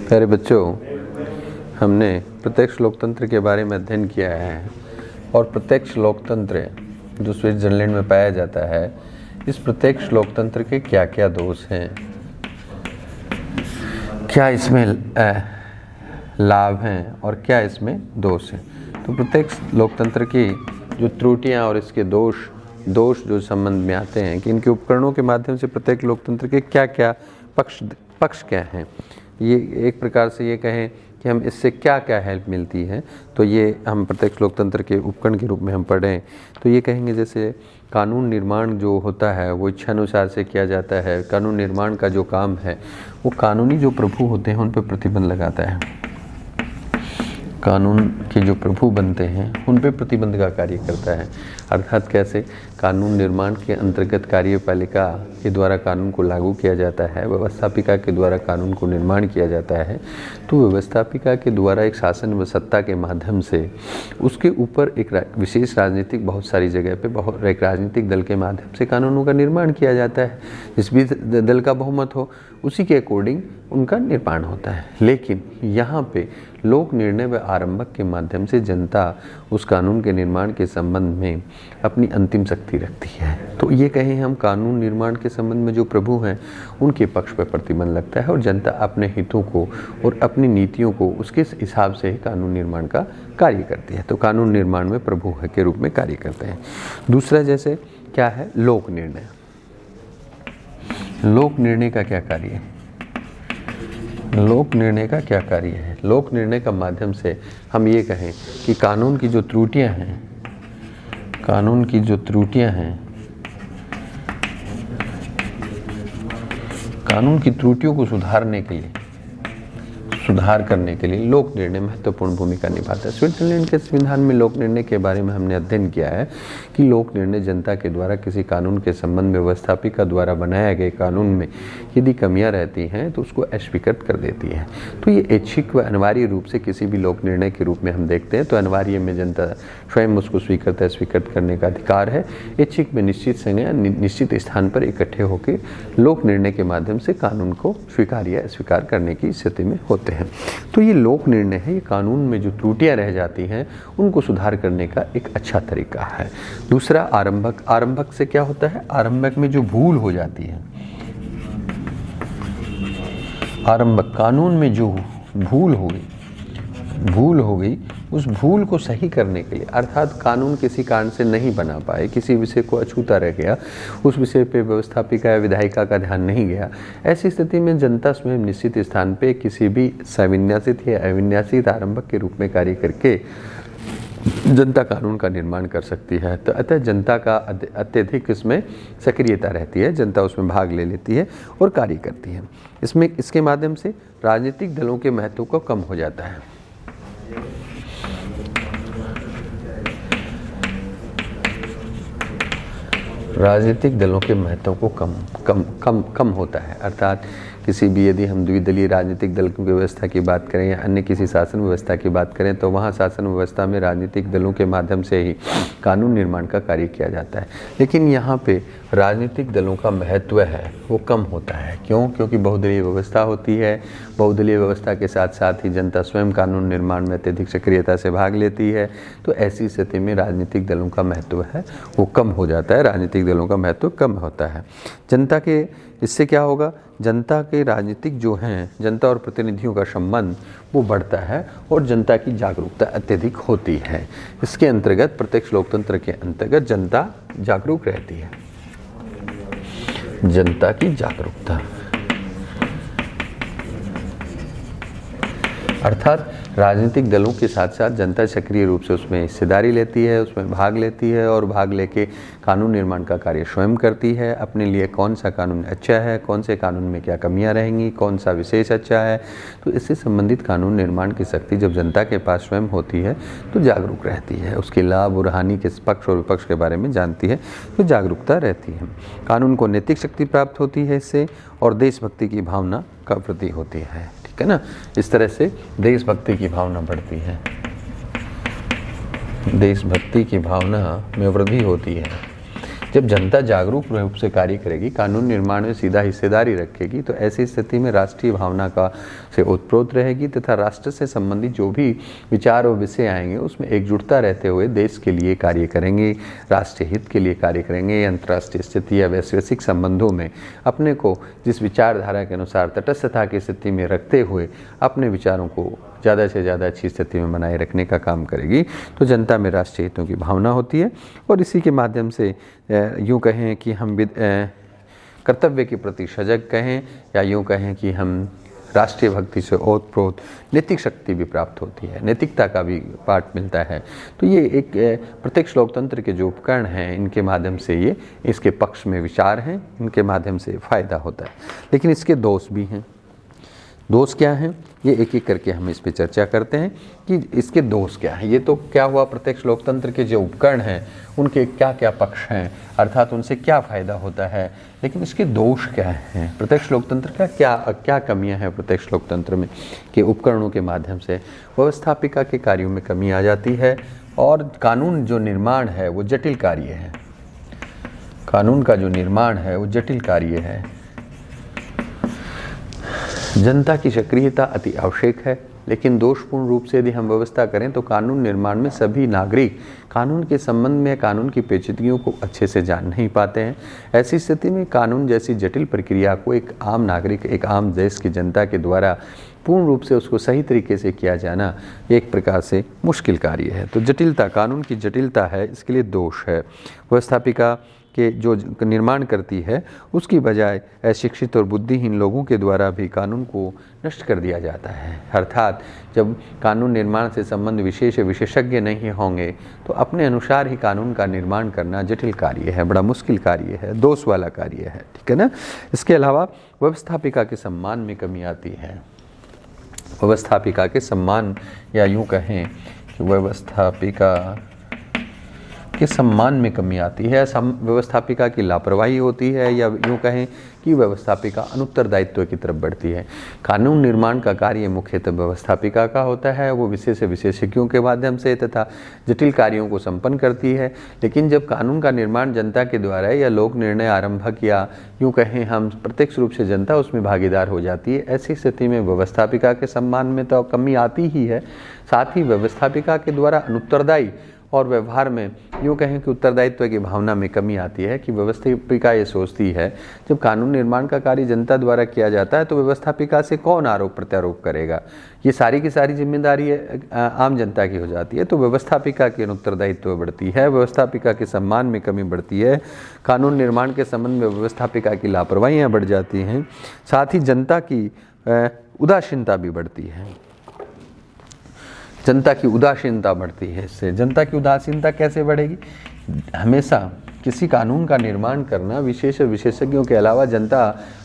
प्यारे बच्चों, हमने प्रत्यक्ष लोकतंत्र के बारे में अध्ययन किया है और प्रत्यक्ष लोकतंत्र जो स्विट्जरलैंड में पाया जाता है, इस प्रत्यक्ष लोकतंत्र के क्या क्या दोष हैं, क्या इसमें लाभ हैं और क्या इसमें दोष हैं। तो प्रत्यक्ष लोकतंत्र की जो त्रुटियां और इसके दोष जो संबंध में आते हैं कि इनके उपकरणों के माध्यम से प्रत्यक्ष लोकतंत्र के क्या क्या पक्ष क्या हैं, ये एक प्रकार से ये कहें कि हम इससे क्या क्या हेल्प मिलती है, तो ये हम प्रत्यक्ष लोकतंत्र के उपकरण के रूप में हम पढ़ें तो ये कहेंगे जैसे कानून निर्माण जो होता है वो इच्छानुसार से किया जाता है। कानून निर्माण का जो काम है वो कानूनी जो प्रभु होते हैं उन पर प्रतिबंध लगाता है। कानून के जो प्रभु बनते हैं उन पर प्रतिबंध का कार्य करता है। अर्थात कैसे, कानून निर्माण के अंतर्गत कार्यपालिका के द्वारा कानून को लागू किया जाता है, व्यवस्थापिका के द्वारा कानून को निर्माण किया जाता है। तो व्यवस्थापिका के द्वारा एक शासन व सत्ता के माध्यम से उसके ऊपर एक विशेष राजनीतिक बहुत सारी जगह पे एक राजनीतिक दल के माध्यम से कानूनों का निर्माण किया जाता है। जिस भी दल का बहुमत हो उसी के अकॉर्डिंग उनका निर्माण होता है। लेकिन यहाँ पे लोक निर्णय व आरंभक के माध्यम से जनता उस कानून के निर्माण के संबंध में अपनी अंतिम शक्ति रखती है। तो ये कहें हम कानून निर्माण के संबंध में जो प्रभु हैं उनके पक्ष पर प्रतिबंध लगता है और जनता अपने हितों को और अपनी नीतियों को उसके हिसाब से ही कानून निर्माण का कार्य करती है। तो कानून निर्माण में प्रभु के रूप में कार्य करते हैं। दूसरा जैसे क्या है, लोक निर्णय। लोक निर्णय का क्या कार्य है? लोक निर्णय का क्या कार्य है? लोक निर्णय का माध्यम से हम ये कहें कि कानून की जो त्रुटियां हैं, कानून की जो त्रुटियां हैं, कानून की त्रुटियों को सुधार करने के लिए लोक निर्णय महत्वपूर्ण भूमिका निभाता है। स्विट्जरलैंड के संविधान में लोक निर्णय के बारे में हमने अध्ययन किया है कि लोक निर्णय जनता के द्वारा किसी कानून के संबंध में व्यवस्थापिका द्वारा बनाए गए कानून में यदि कमियां रहती हैं तो उसको अस्वीकृत कर देती है। तो ये ऐच्छिक व अनिवार्य रूप से किसी भी लोक निर्णय के रूप में हम देखते हैं तो अनिवार्य में जनता स्वयं उसको स्वीकृत करने का अधिकार है। ऐच्छिक में निश्चित समय निश्चित स्थान पर इकट्ठे होकर लोक निर्णय के माध्यम से कानून को स्वीकार या अस्वीकार करने की स्थिति में होते हैं। तो ये लोक निर्णय है, ये कानून में जो त्रुटियां रह जाती हैं उनको सुधार करने का एक अच्छा तरीका है। दूसरा आरंभक। आरंभक से क्या होता है? आरंभक में जो भूल हो जाती है, आरंभक कानून में जो भूल हो गई उस भूल को सही करने के लिए, अर्थात कानून किसी कारण से नहीं बना पाए, किसी विषय को अछूता रह गया, उस विषय पे व्यवस्थापिका या विधायिका का ध्यान नहीं गया, ऐसी स्थिति में जनता स्वयं निश्चित स्थान पे किसी भी सविन्यासित या अविन्यासित आरंभक के रूप में कार्य करके जनता कानून का निर्माण कर सकती है। तो अतः जनता का अत्यधिक इसमें सक्रियता रहती है, जनता उसमें भाग ले लेती है और कार्य करती है। इसके माध्यम से राजनीतिक दलों के महत्व को कम हो जाता है। राजनीतिक दलों के महत्व को कम होता है। अर्थात किसी भी यदि हम द्विदलीय राजनीतिक दल की व्यवस्था की बात करें या अन्य किसी शासन व्यवस्था की बात करें तो वहाँ शासन व्यवस्था में राजनीतिक दलों के माध्यम से ही कानून निर्माण का कार्य किया जाता है। लेकिन यहाँ पे राजनीतिक दलों का महत्व है वो कम होता है। क्यों? क्योंकि बहुदलीय व्यवस्था होती है। बहुदलीय व्यवस्था के साथ साथ ही जनता स्वयं कानून निर्माण में अत्यधिक सक्रियता से भाग लेती है। तो ऐसी स्थिति में राजनीतिक दलों का महत्व है वो कम हो जाता है, राजनीतिक दलों का महत्व कम होता है। जनता के इससे क्या होगा? जनता के राजनीतिक जो हैं, जनता और प्रतिनिधियों का संबंध वो बढ़ता है और जनता की जागरूकता अत्यधिक होती है। इसके अंतर्गत प्रत्यक्ष लोकतंत्र के अंतर्गत जनता जागरूक रहती है। जनता की जागरूकता अर्थात राजनीतिक दलों के साथ साथ जनता सक्रिय रूप से उसमें हिस्सेदारी लेती है, उसमें भाग लेती है और भाग लेके कानून निर्माण का कार्य स्वयं करती है। अपने लिए कौन सा कानून अच्छा है, कौन से कानून में क्या कमियां रहेंगी, कौन सा विशेष अच्छा है, तो इससे संबंधित कानून निर्माण की शक्ति जब जनता के पास स्वयं होती है तो जागरूक रहती है, उसके लाभ और हानि के पक्ष और विपक्ष के बारे में जानती है, तो जागरूकता रहती है। कानून को नैतिक शक्ति प्राप्त होती है इससे और देशभक्ति की भावना का वृद्धि होती है। ठीक है ना? इस तरह से देशभक्ति की भावना बढ़ती है, देशभक्ति की भावना में वृद्धि होती है। जब जनता जागरूक रूप से कार्य करेगी, कानून निर्माण में सीधा हिस्सेदारी रखेगी, तो ऐसी स्थिति में राष्ट्रीय भावना का से ओतप्रोत रहेगी तथा राष्ट्र से संबंधित जो भी विचार और विषय आएंगे उसमें एकजुटता रहते हुए देश के लिए कार्य करेंगे, राष्ट्रीय हित के लिए कार्य करेंगे। अंतर्राष्ट्रीय स्थिति या वैश्विक संबंधों में अपने को जिस विचारधारा के अनुसार तटस्थता की स्थिति में रखते हुए अपने विचारों को ज़्यादा से ज़्यादा अच्छी स्थिति में बनाए रखने का काम करेगी। तो जनता में राष्ट्रीय हितों की भावना होती है और इसी के माध्यम से यूँ कहें कि हम कर्तव्य के प्रति सजग कहें या यूँ कहें कि हम राष्ट्रीय भक्ति से ओतप्रोत नैतिक शक्ति भी प्राप्त होती है, नैतिकता का भी पाठ मिलता है। तो ये एक प्रत्यक्ष लोकतंत्र के जो उपकरण हैं, इनके माध्यम से ये इसके पक्ष में विचार हैं, इनके माध्यम से फ़ायदा होता है। लेकिन इसके दोष भी हैं। दोष क्या हैं, ये एक एक करके हम इस पे चर्चा करते हैं कि इसके दोष क्या हैं। ये तो क्या हुआ, प्रत्यक्ष लोकतंत्र के जो उपकरण हैं उनके क्या क्या पक्ष हैं, अर्थात उनसे क्या फ़ायदा होता है, लेकिन इसके दोष क्या हैं, प्रत्यक्ष लोकतंत्र का क्या कमियां हैं प्रत्यक्ष लोकतंत्र में के उपकरणों के माध्यम से। व्यवस्थापिका के कार्यों में कमी आ जाती है और कानून जो निर्माण है वो जटिल कार्य है। कानून का जो निर्माण है वो जटिल कार्य है। जनता की सक्रियता अति आवश्यक है, लेकिन दोषपूर्ण रूप से यदि हम व्यवस्था करें तो कानून निर्माण में सभी नागरिक कानून के संबंध में कानून की पेचीदगियों को अच्छे से जान नहीं पाते हैं। ऐसी स्थिति में कानून जैसी जटिल प्रक्रिया को एक आम नागरिक, एक आम देश की जनता के द्वारा पूर्ण रूप से उसको सही तरीके से किया जाना एक प्रकार से मुश्किल कार्य है। तो जटिलता, कानून की जटिलता है, इसके लिए दोष है। व्यवस्थापिका के जो निर्माण करती है उसकी बजाय अशिक्षित और बुद्धिहीन लोगों के द्वारा भी कानून को नष्ट कर दिया जाता है। अर्थात जब कानून निर्माण से संबंध विशेषज्ञ नहीं होंगे तो अपने अनुसार ही कानून का निर्माण करना जटिल कार्य है, बड़ा मुश्किल कार्य है, दोष वाला कार्य है, ठीक है ना। इसके अलावा व्यवस्थापिका के सम्मान में कमी आती है। व्यवस्थापिका के सम्मान या यूँ कहें कि व्यवस्थापिका के सम्मान में कमी आती है। व्यवस्थापिका की लापरवाही होती है या यूँ कहें कि व्यवस्थापिका अनुत्तरदायित्व की तरफ बढ़ती है। कानून निर्माण का कार्य मुख्यतः व्यवस्थापिका का होता है, वो विशेषज्ञों के माध्यम से तथा जटिल कार्यों को संपन्न करती है। लेकिन जब कानून का निर्माण जनता के द्वारा या लोक निर्णय आरंभक या यूँ कहें हम प्रत्यक्ष रूप से जनता उसमें भागीदार हो जाती है, ऐसी स्थिति में व्यवस्थापिका के सम्मान में तो कमी आती ही है। साथ ही व्यवस्थापिका के द्वारा अनुत्तरदायी और व्यवहार में यूँ कहें कि उत्तरदायित्व की भावना में कमी आती है कि व्यवस्थापिका ये सोचती है जब कानून निर्माण का कार्य जनता द्वारा किया जाता है तो व्यवस्थापिका से कौन आरोप प्रत्यारोप करेगा, ये सारी की सारी जिम्मेदारी आम जनता की हो जाती है। तो व्यवस्थापिका की अनुत्तरदायित्व बढ़ती है, व्यवस्थापिका के सम्मान में कमी बढ़ती है, कानून निर्माण के संबंध में व्यवस्थापिका की लापरवाहियाँ बढ़ जाती हैं, साथ ही जनता की उदासीनता भी बढ़ती है। जनता की उदासीनता बढ़ती है। इससे जनता की उदासीनता कैसे बढ़ेगी, हमेशा किसी कानून का निर्माण करना विशेषज्ञों के अलावा जनता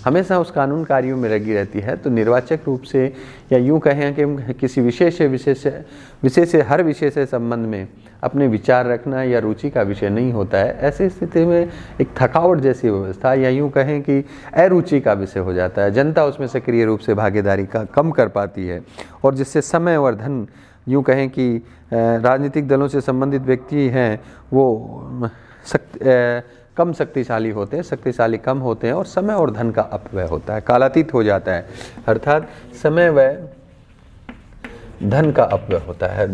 हमेशा उस कानून कार्यों में लगी रहती है। तो निर्वाचक रूप से या यूँ कहें कि किसी हर विषय से संबंध में अपने विचार रखना या रुचि का विषय नहीं होता है। ऐसी स्थिति में एक थकावट जैसी व्यवस्था या यूँ कहें कि अरुचि का विषय हो जाता है। जनता उसमें सक्रिय रूप से भागीदारी का कम कर पाती है और जिससे समय और धन, यूँ कहें कि राजनीतिक दलों से संबंधित व्यक्ति हैं वो कम शक्तिशाली होते हैं, शक्तिशाली कम होते हैं और समय और धन का अपव्यय होता है, कालातीत हो जाता है। अर्थात समय व धन का अपव्यय होता है।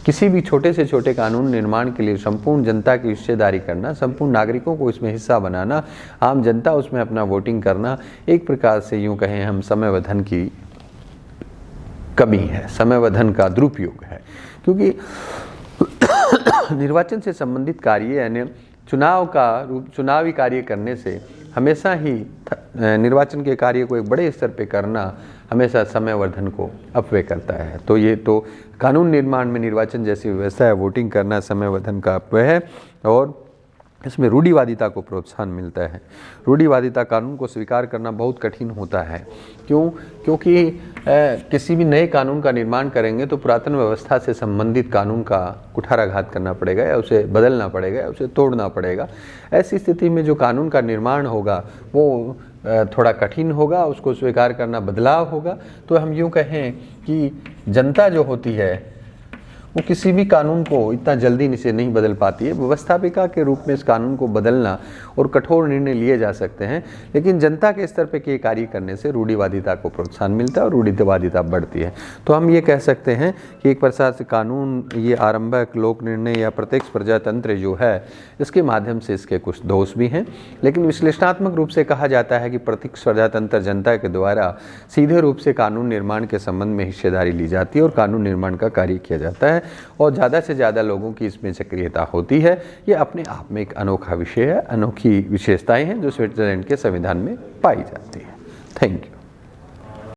किसी भी छोटे से छोटे कानून निर्माण के लिए संपूर्ण जनता की हिस्सेदारी करना, संपूर्ण नागरिकों को इसमें हिस्सा बनाना, आम जनता उसमें अपना वोटिंग करना, एक प्रकार से यूँ कहें हम समय व धन की कमी है, समय व धन का दुरुपयोग है। क्योंकि निर्वाचन से संबंधित कार्य यानी चुनावी कार्य करने से हमेशा ही निर्वाचन के कार्य को एक बड़े स्तर पे करना हमेशा समय और धन को अपव्यय करता है। तो ये तो कानून निर्माण में निर्वाचन जैसी व्यवस्था है, वोटिंग करना समय व धन का अपव्यय है और इसमें रूढ़िवादिता को प्रोत्साहन मिलता है। रूढ़िवादिता कानून को स्वीकार करना बहुत कठिन होता है। क्योंकि किसी भी नए कानून का निर्माण करेंगे तो पुरातन व्यवस्था से संबंधित कानून का कुठाराघात करना पड़ेगा या उसे बदलना पड़ेगा या उसे तोड़ना पड़ेगा। ऐसी स्थिति में जो कानून का निर्माण होगा वो थोड़ा कठिन होगा, उसको स्वीकार करना बदलाव होगा। तो हम यूँ कहें कि जनता जो होती है वो किसी भी कानून को इतना जल्दी से नहीं बदल पाती है। व्यवस्थापिका के रूप में इस कानून को बदलना और कठोर निर्णय लिए जा सकते हैं, लेकिन जनता के स्तर पर ये कार्य करने से रूढ़िवादिता को प्रोत्साहन मिलता है और रूढ़िवादिता बढ़ती है। तो हम ये कह सकते हैं कि एक प्रकार से कानून, ये आरंभक लोक निर्णय या प्रत्यक्ष प्रजातंत्र जो है, इसके माध्यम से इसके कुछ दोष भी हैं, लेकिन विश्लेषणात्मक रूप से कहा जाता है कि प्रत्यक्ष प्रजातंत्र जनता के द्वारा सीधे रूप से कानून निर्माण के संबंध में हिस्सेदारी ली जाती है और कानून निर्माण का कार्य किया जाता है और ज़्यादा से ज़्यादा लोगों की इसमें सक्रियता होती है। ये अपने आप में एक अनोखा विषय है, अनोखी विशेषताएं हैं जो स्विट्जरलैंड के संविधान में पाई जाती है। Thank you.